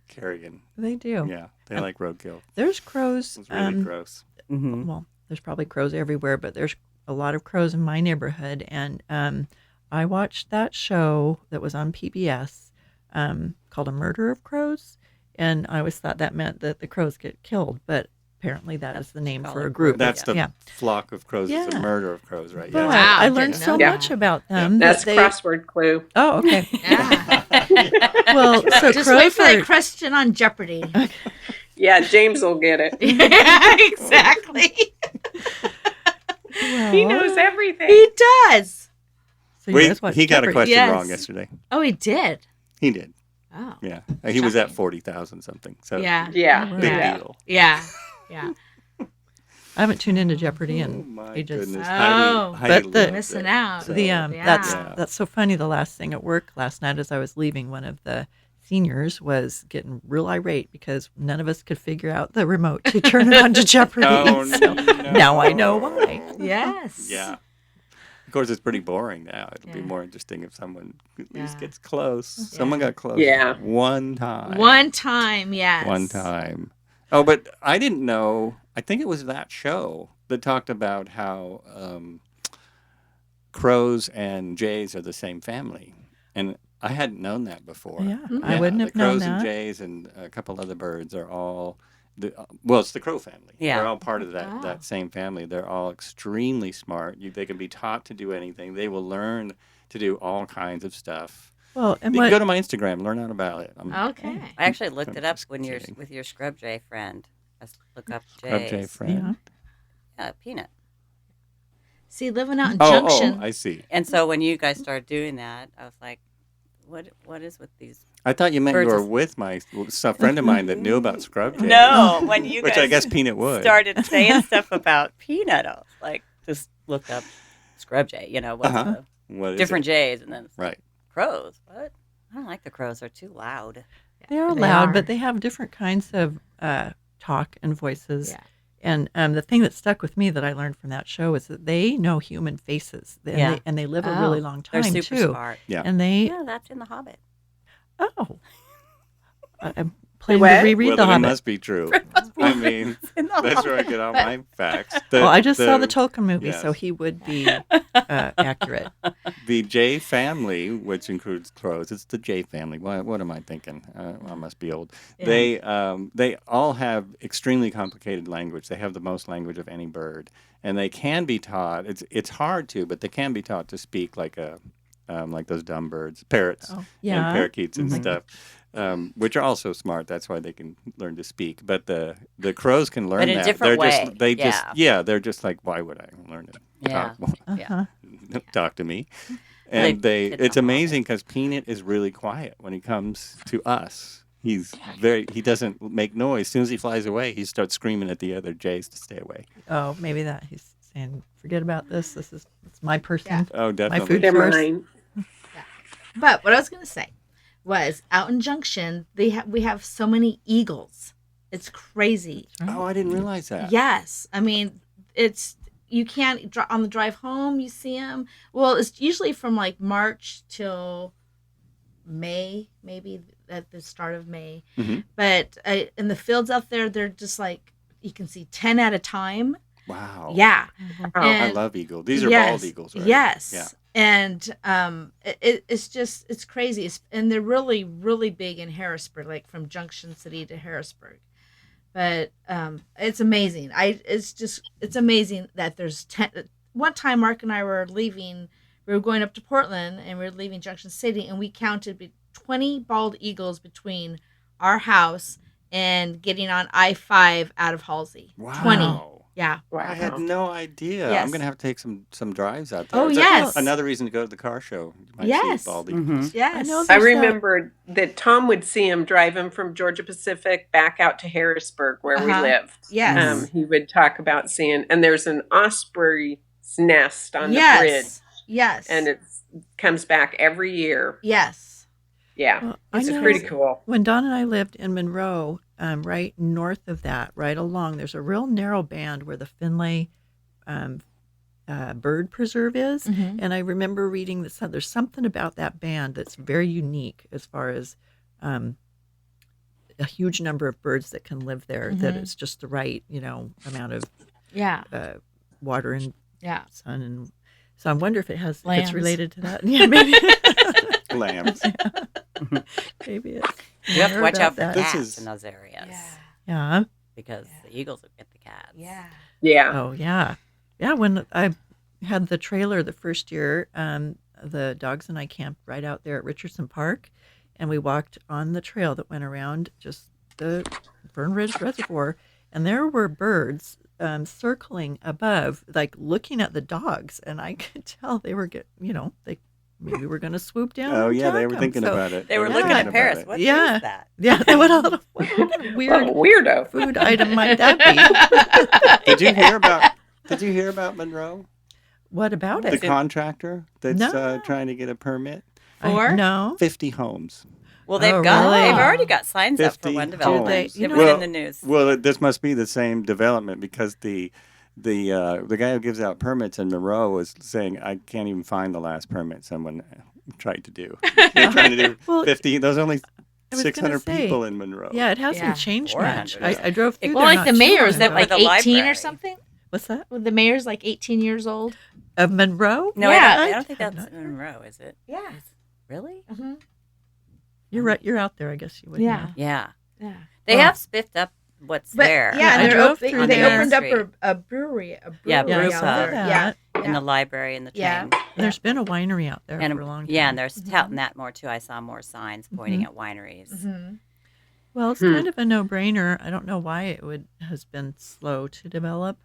carrion. They do. Yeah, they like roadkill. There's crows. It's really gross. Mm-hmm. Well, there's probably crows everywhere, but there's a lot of crows in my neighborhood. And I watched that show that was on PBS called A Murder of Crows. And I always thought that meant that the crows get killed, but apparently that is the name called for a a group. That's the yeah. flock of crows. It's Yeah. a murder of crows, right? But Yeah. Wow, I I learned didn't so know much about them. That's that they, crossword clue. Oh, okay. Yeah. Well, so Just crows wait for are, that question on Jeopardy. Yeah, James will get it. Yeah, exactly. He knows everything. He does. so you guys watch He got a Jeopardy. question Yes. wrong yesterday. Oh, he did. He did. Oh. Yeah, he was at Shocking. 40,000 something. So Yeah. Yeah. big Yeah. deal. Yeah. Yeah. I haven't tuned into Jeopardy Oh in my ages. goodness, Oh. Heidi But the- loved Missing it. out. So- The Yeah. that's so funny. The last thing at work last night, as I was leaving, one of the seniors was getting real irate because none of us could figure out the remote to turn it on to Jeopardy. Oh, So no. now I know why. Yes. Yeah. Of course, it's pretty boring now. It'll be Yeah. more interesting if someone at least Yeah. gets close. Someone got close. Yeah. One time. One time, yes. One time. Oh, but I didn't know. I think it was that show that talked about how crows and jays are the same family. And I hadn't known that before. Yeah, I wouldn't have the known crows and that. jays and a couple other birds are all, it's the crow family. Yeah. They're all part of Oh. that same family. They're all extremely smart. They can be taught to do anything. They will learn to do all kinds of stuff. Well, and You can go what? to my Instagram, learn out about it. Okay. I actually looked I'm it up just when you're kidding. with your scrub jay friend. Let's look up Scrub jays. Jay friend. Yeah. Yeah, Peanut. See, living out in Oh, Junction. I see. And so when you guys started doing that, I was like, what is with these? I thought you meant you Birds were is- with a friend of mine that knew about scrub jay. No, when you Which guys I guess Peanut would. started saying stuff about Peanut, I was like, just looked up scrub jay, what's Uh-huh. the What is different it? jays, and then Right. crows. What? I don't like the crows. They're too loud. They are They loud, are. but they have different kinds of talk and voices. Yeah. And the thing that stuck with me that I learned from that show is that they know human faces, and they live a really long They're time super too. smart. Yeah. And they Yeah, that's in The Hobbit. I'm planning What? to reread Well, The then it Hobbit. must be true. I mean, that's where I get all my facts. Well, I just saw the Tolkien movie, yes. so he would be accurate. The J family, which includes crows, it's the J family. What am I thinking? I must be old. Yeah. They all have extremely complicated language. They have the most language of any bird, and they can be taught. It's hard to, but they can be taught to speak like those dumb birds, parrots, and parakeets and stuff. Which are also smart. That's why they can learn to speak. But the crows can learn But in a that. different They're just like, why would I learn to Yeah. Uh-huh. talk to me? And It's it's a amazing because Peanut is really quiet when he comes to us. He doesn't make noise. As soon as he flies away, he starts screaming at the other jays to stay away. Oh, maybe that he's saying, "Forget about this. It's my person." Oh, definitely. food They're source. mine. But what I was going to say was out in Junction, we have so many eagles. It's crazy. Oh, I didn't realize that. Yes. I mean, you can't, on the drive home, you see them. Well, it's usually from like March till May, maybe at the start of May. Mhm. But in the fields out there, they're just like, you can see 10 at a time. Wow. Yeah. I And- love eagles. These are yes, bald eagles, right? Yes. Yeah. And it's crazy. And they're really, really big in Harrisburg, like from Junction City to Harrisburg. But it's amazing. It's amazing that there's 10. One time Mark and I were leaving, we were going up to Portland and we were leaving Junction City, and we counted 20 bald eagles between our house and getting on I-5 out of Halsey. Wow. 20. Yeah. I had no idea. Yes. I'm going to have to take some drives out there. Oh, It's yes. Another reason to go to the car show. You might Yes. see bald Mhm. eagles. Yes. I know I There's that- remember that Tom would see him drive him from Georgia Pacific back out to Harrisburg, where we Uh-huh. lived. Yes. He would talk about seeing, and there's an osprey's nest on the bridge, Yes. Yes. and it comes back every year. Yes. Yeah, Well, I it's know pretty cool. When Don and I lived in Monroe, right north of that, right along, there's a real narrow band where the Finlay bird preserve is. Mhm. And I remember reading that there's something about that band that's very unique as far as a huge number of birds that can live there, that Mhm. it's just the right, amount of Yeah. water and Yeah. sun. And so I wonder if if Lambs. it's related to that. Yeah, maybe. Lambs. Maybe it's. You have to more watch about out for that. This cats is- in those areas Yeah. because the eagles will get the cats. Yeah. Yeah, Oh yeah, yeah. When I had the trailer the first year, the dogs and I camped right out there at Richardson Park, and we walked on the trail that went around just the Fern Ridge Reservoir, and there were birds circling above, like looking at the dogs, and I could tell they were they maybe were going to swoop down. Oh, and yeah, they attack were them. thinking So, about it. They were Yeah. looking thinking at Paris. It. What Yeah. is that? Yeah, what kind of weird weirdo. food item might that be? Did you hear about Monroe? What about The it? contractor that's No. trying to get a permit? No. 50 homes. Well, they've Oh, they've really? already got signs up for 50 one development. homes. You It know- was Well- in the news. Well, this must be the same development because the guy who gives out permits in Monroe was saying, I can't even find the last permit someone tried to do. They're trying to do Well, 50. There's only I was gonna 600 say, people in Monroe. Yeah, it hasn't Yeah. changed 400. much. I drove through Well, there like the not too mayor, long is that ago. like The 18 library. or something? What's that? Well, the mayor's like 18 years old. Of Monroe? No, Yeah. I don't think I've that's not- Monroe, is it? Yeah. Really? Mm-hmm. You're right. You're out there. I guess you would. Yeah. know. Yeah. Yeah. They Well- have spiffed up what's But there. I yeah, drove they, through they there. opened up Street. a brewery. Yeah, Yeah, I brew saw pub. there. that. Yeah. in the library and the Yeah. train. There's been a winery out there And for a long time. yeah, and they're touting that more too. I saw more signs pointing Mhm. at wineries. Mm-hmm. Well, it's kind of a no-brainer. I don't know why it has been slow to develop.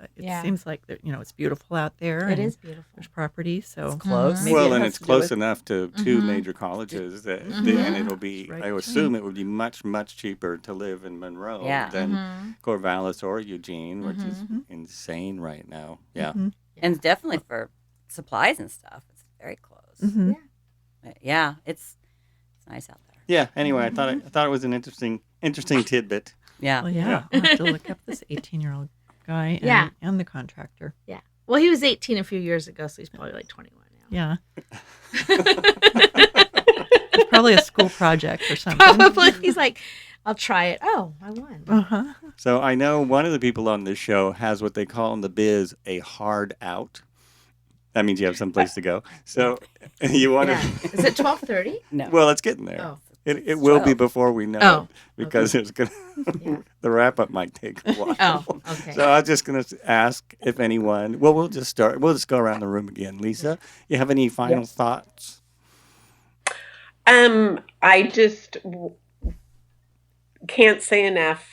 It Yeah. seems like it's beautiful out there. It and is beautiful. There's property, so It's close. maybe Well, it and has it's to do close with- enough to two Mhm. major colleges that Mhm. and it'll be. Right I would between. assume it would be much, much cheaper to live in Monroe Yeah. than Mm-hmm. Corvallis or Eugene, which is Mhm. insane right now. Yeah. Mhm. And definitely for supplies and stuff, it's very close. Mhm. Yeah, it's nice out there. Yeah. Anyway, I thought it was an interesting tidbit. Yeah. Well, yeah. I'll have to look up this 18-year-old guy and the contractor. Yeah. Well, he was 18 a few years ago, so he's probably like 21 now. Yeah. It's probably a school project or something. Probably. He's like, I'll try it. Oh, I won. Uh-huh. So I know one of the people on this show has what they call in the biz a hard out. That means you have someplace to go. So you want Yeah. to... Is it 12:30? No. Well, it's getting there. Oh. It will be 12. before we know Oh, it because it's gonna the wrap up might take a while. Oh, okay. So I'm just gonna ask if anyone. Well, we'll just start. We'll just go around the room again. Lisa, you have any final thoughts? I just can't say enough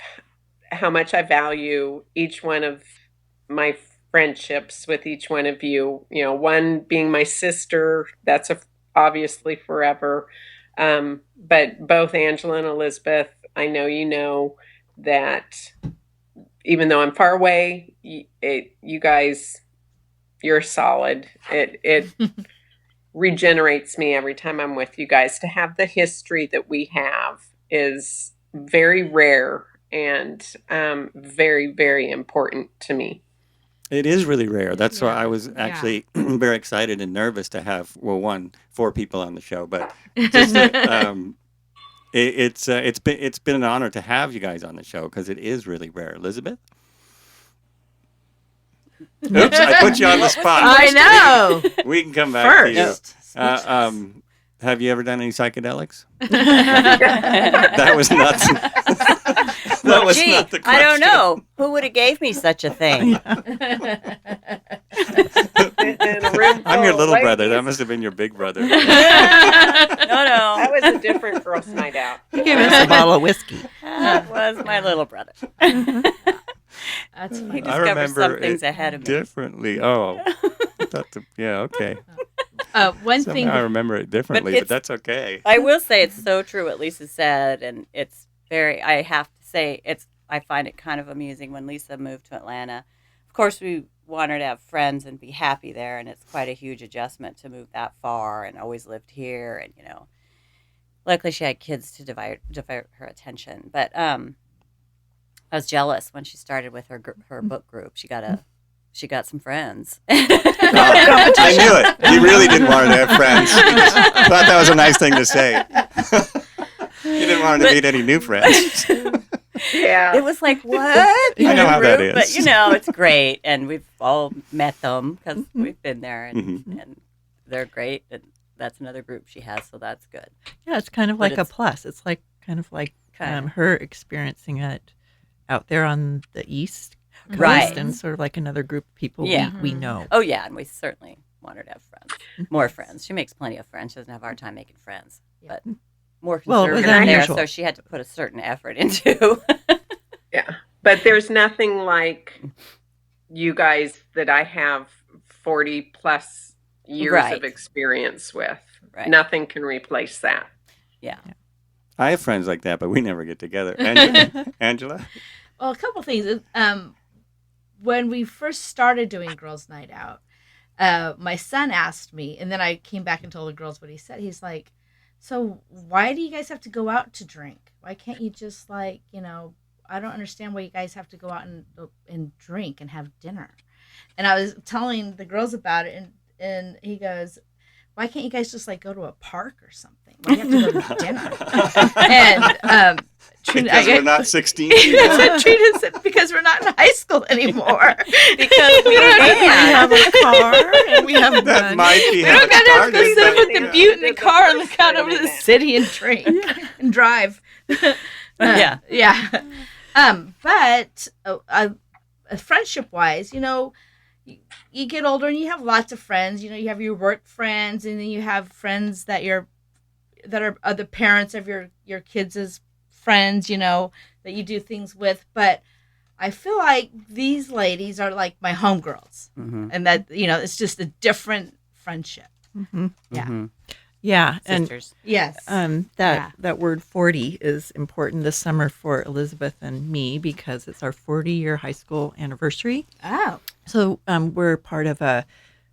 how much I value each one of my friendships with each one of you. You know, one being my sister, that's obviously forever. But both Angela and Elizabeth, I know you know that even though I'm far away, you guys, you're solid. It regenerates me every time I'm with you guys. To have the history that we have is very rare and very, very important to me. It is really rare. That's why I was actually very excited and nervous to have 4 people on the show. But just, it's been an honor to have you guys on the show because it is really rare. Elizabeth. Oops, I put you on the spot. I know. We can come back to you. First. Have you ever done any psychedelics? That was nuts. That was Gee, not the I don't question. know. Who would have gave me such a thing? In a room I'm your full little of brother. That ladies. must have been your big brother. No. That was a different girls' night out. He gave us a bottle of whiskey. That was my little brother. That's He funny. I discovered remember some things it ahead of me. differently. Oh, okay. One Somehow thing. I remember it differently, but it's- that's okay. I will say it's so true what Lisa said, and it's very. I have to say I find it kind of amusing when Lisa moved to Atlanta. Of course, we want her to have friends and be happy there, and it's quite a huge adjustment to move that far and always lived here, and luckily she had kids to divert her attention. But I was jealous when she started with her book group. She got some friends. I knew it. You really didn't want her to have friends. I thought that was a nice thing to say. You didn't want her to meet any new friends. Yeah. It was like, what? I know how that Group? is. But, it's great. And we've all met them because we've been there and they're great. And that's another group she has, so that's good. Yeah, it's kind of But like a plus. It's like kind of like her experiencing it out there on the East Coast, Right. and sort of like another group of people Yeah. we know. Oh, yeah. And we certainly want her to have friends. More friends. She makes plenty of friends. She doesn't have a hard time making friends. But more Well, it was conservative there, unusual. so she had to put a certain effort into. Yeah. But there's nothing like you guys that I have 40 plus years Right. of experience with. Right. Nothing can replace that. Yeah. I have friends like that, but we never get together. Angela? Well, a couple things. When we first started doing Girls' Night Out, my son asked me, and then I came back and told the girls what he said. He's like, so why do you guys have to go out to drink? Why can't you just I don't understand why you guys have to go out and drink and have dinner. And I was telling the girls about it, and he goes, why can't you guys just go to a park or something? Why do you have to go to dinner? And Trina, Because we're not 16. Trina said, because we're not in high school anymore. Because we have a car and we have That money. might be We how don't it got to have to started, sit but- with the butte in the car and look out over the city and drink and drive. Yeah. Yeah. But friendship-wise, you get older and you have lots of friends. You have your work friends, and then you have friends that are the parents of your kids' friends, that you do things with. But I feel like these ladies are like my homegirls, and that it's just a different friendship. Mm-hmm. Yeah. Mm-hmm. Yeah, and Sisters. Yes. that word 40 is important this summer for Elizabeth and me because it's our 40-year high school anniversary. Oh. So we're part of a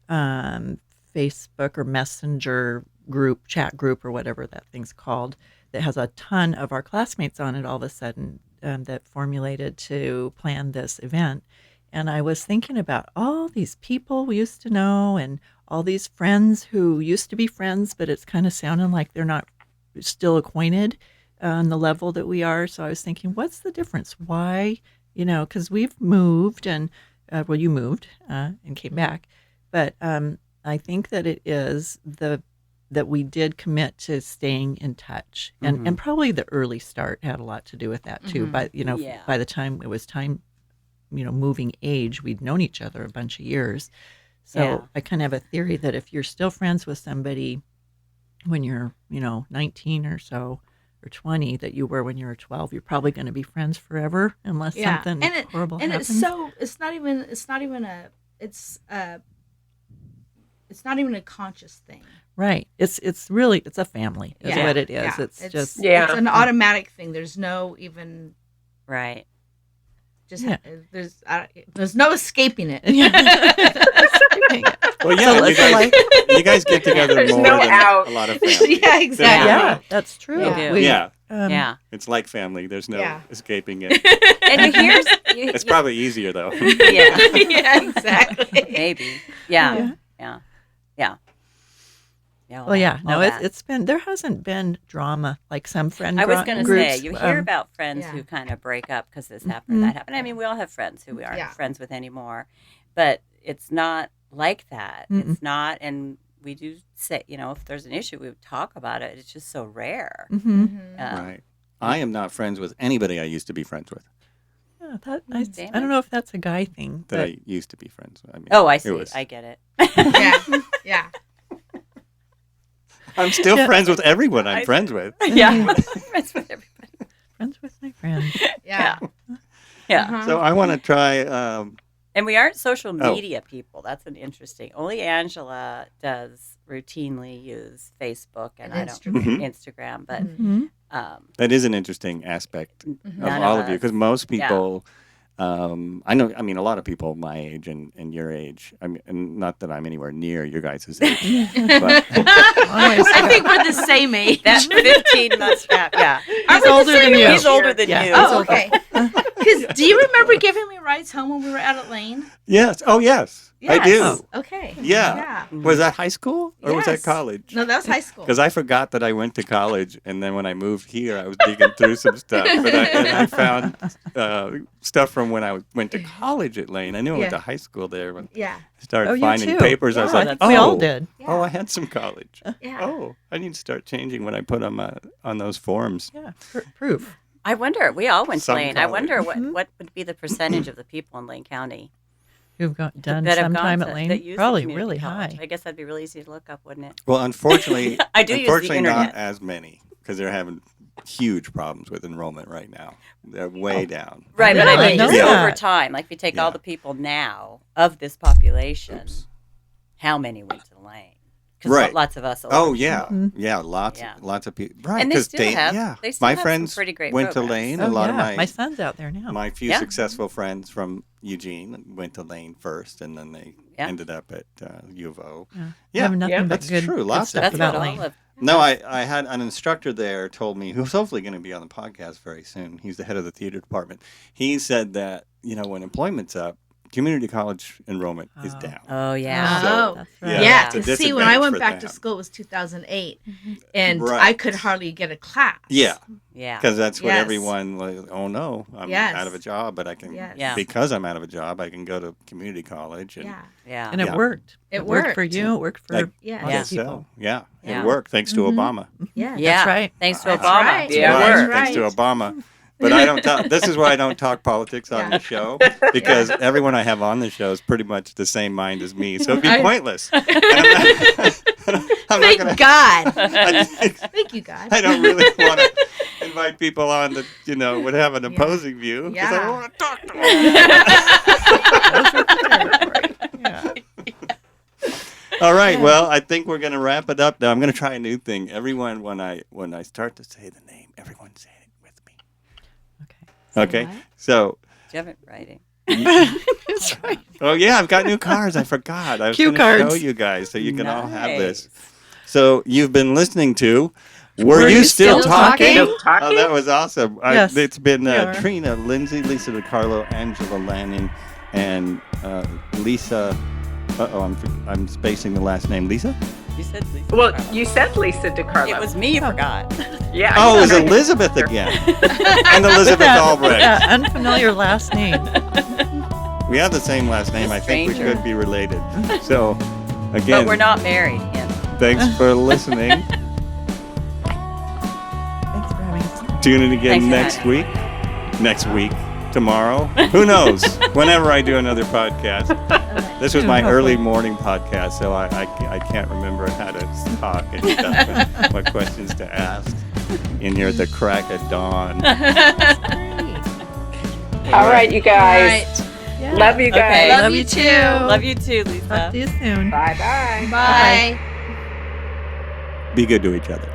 Facebook or Messenger group, chat group, or whatever that thing's called, that has a ton of our classmates on it all of a sudden that formulated to plan this event. And I was thinking about all these people we used to know and all these friends who used to be friends, but it's kind of sounding like they're not still acquainted on the level that we are. So I was thinking, what's the difference? Why? Because we've moved and, well, you moved and came back. But I think that it is that we did commit to staying in touch. And probably the early start had a lot to do with that too. But, by the time it was time, moving age, we'd known each other a bunch of years. So I kind of have a theory that if you're still friends with somebody when you're, 19 or so, or 20 that you were when you were 12, you're probably going to be friends forever unless something horrible happens. It's not even a conscious thing. Right. It's a family is what it is. Yeah. It's just it's an automatic thing. There's no even Right. there's no escaping it. Well, yeah, you guys get together more no than out. a lot of family. Yeah, exactly. Yeah, that's true. Yeah. We- Yeah, Yeah. it's like family. There's no Yeah. escaping it. And It's probably easier though. yeah, Yeah, exactly. maybe. Yeah. Well, yeah. No, all that. it's been, there hasn't been drama like some friend I was going to groups. say, you hear about friends yeah. who kind of break up because this happened, that happened. I mean, we all have friends who we aren't friends with anymore, but it's not like that. It's not, and we do say, if there's an issue, we would talk about it. It's just so rare. Right. I am not friends with anybody I used to be friends with. Yeah, Damn I don't know if that's a guy thing. That But I used to be friends with. I mean, Oh, I see. it was- I get it. Yeah. I'm still friends with everyone I'm friends with. Yeah. Friends with everybody. friends with my friends. Yeah. Yeah. Uh-huh. So I want to try. And we aren't social Oh. media people. That's an interesting. Only Angela does routinely use Facebook and I don't Instagram, but That is an interesting aspect of none all of of you us. because most people, I know. I mean, a lot of people my age and your age. I mean, and not that I'm anywhere near your guys' age, but I think we're the same age. that 15 must have. Yeah. He's older than you. He's older than Yeah. you. Oh, okay. Because do you remember giving me rides home when we were out at Lane? yes. Oh, yes, I do. Oh, okay. Yeah. Was that high school or was that Yes. college? No, that was high school. Because I forgot that I went to college, and then when I moved here, I was digging through some stuff, and I found stuff from when I went to college at Lane. I knew I went to high school there, but Yeah. I started Oh, you finding too. papers. I was Yeah, like, that's- we all did. Oh, I had some college. Yeah. Oh, I need to start changing when I put them on those forms. Yeah, proof. I wonder. We all went to Some Lane. I wonder college. what would be the percentage of the people in Lane County Who've done that have some gone time to, at that Lane? use the Probably community really college. high. I guess that'd be really easy to look up, wouldn't it? Well, unfortunately, I do use the unfortunately not internet. as many because they're having huge problems with enrollment right now. They're way down. Right, but I Really? mean, just Yeah. over time, like if you take Yeah. all the people now of this population, how many went to Lane? Because Right. lots of us. Oh older yeah, Mm-hmm. yeah, lots of people. Right, And they 'cause still have- yeah. they still my have some friends pretty great went programs. to Lane. Oh, a lot yeah. of My son's out there now. my few Yeah. successful friends from Eugene went to Lane first, and then they Yeah. ended up at U of O. I Yeah, have nothing but that's good, true. good Lots of stuff That's people. what about all Lane. of. No, I had an instructor there told me, who's hopefully going to be on the podcast very soon. He's the head of the theater department. He said that, when employment's up, community college enrollment is down. Oh yeah. So, That's yeah, right. Yeah, it's a because see, when I disadvantage went for back to them. school, it was 2008, and Right. I could hardly get a class. Yeah, Yeah. because that's what Yes. everyone like. Oh no, I'm Yes. out of a job, but I can. Yes. Yeah. Because I'm out of a job, I can go to community college. And Yeah. Yeah. And it Yeah. worked. It worked for worked. you. It worked for Like, Yeah. I Yeah. guess people. so. Yeah, Yeah. it worked thanks to Obama. Yeah. Yeah. That's right. Thanks to That's Obama. right. Yeah. Right, That's thanks to right. Obama. But I don't talk. This is why I don't talk politics on Yeah. the show because everyone I have on the show is pretty much the same mind as me, so it'd be I- pointless. And I'm not Thank gonna. God. I, Thank you, God. I don't really want to invite people on that would have an opposing view because I Yeah. don't want to talk to them. Yeah. All right. Well, I think we're going to wrap it up now. I'm going to try a new thing. Everyone, when I start to say the name, everyone say it with me. Okay. what? So. Do you have it writing? That's right. Oh yeah, I've got new cards. I forgot. I was Cue going to show cards. you guys so you can all have this. Nice. So you've been listening to Were you still talking? Still talking? Oh, that was awesome. Yes, It's been we are. Trina, Lindsay, Lisa DiCarlo, Angela Lanning, and Lisa. I'm spacing the last name. Lisa? You said Lisa. Well, DiCarlo. you said Lisa DiCarlo. It was me. You forgot. Yeah. Oh, it was you- Elizabeth again. And Elizabeth That Albrecht. unfamiliar last name. We have the same last name. I think we Stranger. could be related. So, But again, we're not married. Him. thanks for listening. Thanks for having us. Tune in again Thanks for next week, tomorrow. Who knows? Whenever I do another podcast. This was my early morning podcast, so I can't remember how to talk and stuff and what questions to ask in here at the crack of dawn. All right, you All guys. right. Yeah. Love you guys. Okay. Love Love you you too. too. Love you too, Lisa. Talk to you soon. Bye-bye. Bye. Be good to each other.